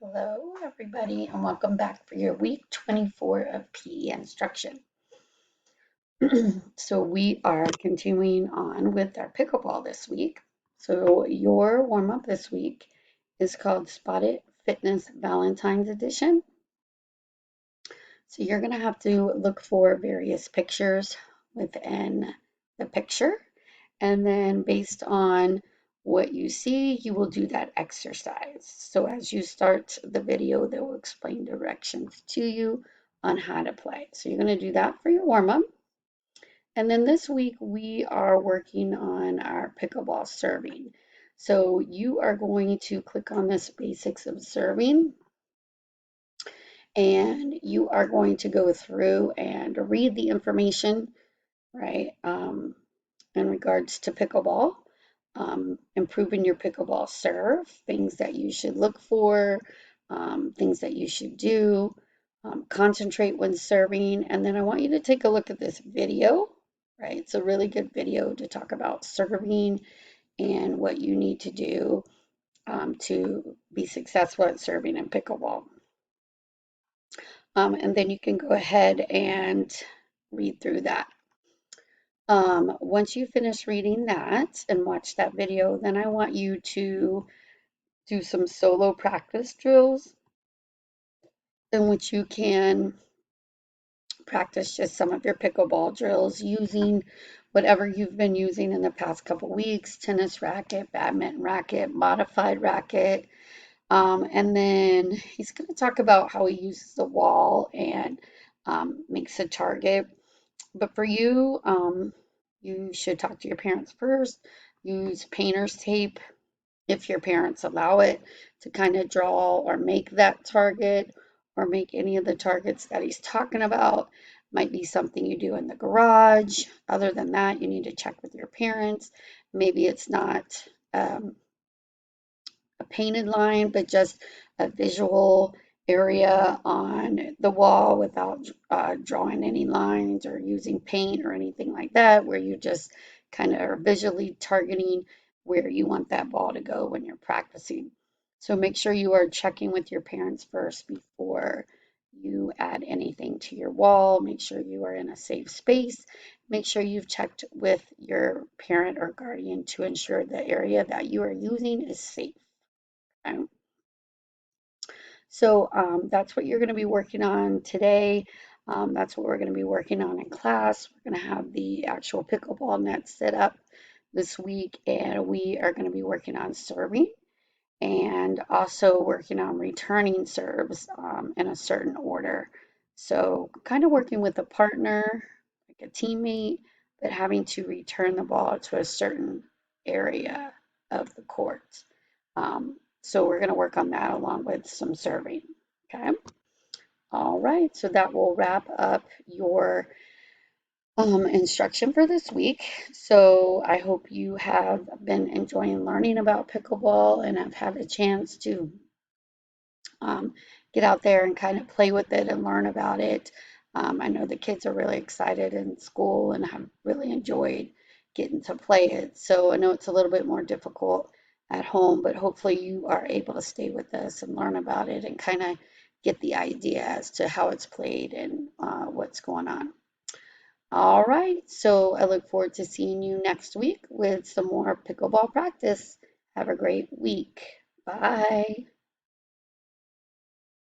Hello, everybody, and welcome back for your week 24 of PE instruction. So we are continuing on with our pickleball this week. So your warm-up this week is called Spotted Fitness Valentine's Edition. So you're going to have to look for various pictures within the picture, and then based on what you see, you will do that exercise. So as you start the video, they will explain directions to you on how to play. So you're going to do that for your warm-up. And then this week, we are working on our pickleball serving. So you are going to click on this basics of serving, and you are going to go through and read the information, right, in regards to pickleball, improving your pickleball serve, things that you should look for, things that you should do, concentrate when serving, and then I want you to take a look at this video, right? It's a really good video to talk about serving and what you need to do to be successful at serving in pickleball. And then you can go ahead and read through that. Once you finish reading that and watch that video, then I want you to do some solo practice drills in which you can practice just some of your pickleball drills using whatever you've been using in the past couple weeks, tennis racket, badminton racket, modified racket. And then he's going to talk about how he uses the wall and makes a target. But for you, you should talk to your parents first. Use painter's tape if your parents allow it to kind of draw or make that target or make any of the targets that he's talking about. Might be something you do in the garage. Other than that, you need to check with your parents. Maybe it's not a painted line, but just a visual area on the wall without drawing any lines or using paint or anything like that, where you just kind of are visually targeting where you want that ball to go when you're practicing. So make sure you are checking with your parents first before you add anything to your wall. Make sure you are in a safe space. Make sure you've checked with your parent or guardian to ensure the area that you are using is safe. Okay? So that's what you're going to be working on today. That's what we're going to be working on in class. We're going to have the actual pickleball net set up this week, and we are going to be working on serving and also working on returning serves in a certain order. So kind of working with a partner, like a teammate, but having to return the ball to a certain area of the court. So we're going to work on that along with some serving. Okay. All right. So that will wrap up your instruction for this week. So I hope you have been enjoying learning about pickleball and have had a chance to get out there and kind of play with it and learn about it. I know the kids are really excited in school and have really enjoyed getting to play it. So I know it's a little bit more difficult at home, but hopefully you are able to stay with us and learn about it and kind of get the idea as to how it's played and what's going on. All right, so I look forward to seeing you next week with some more pickleball practice. Have a great week. Bye.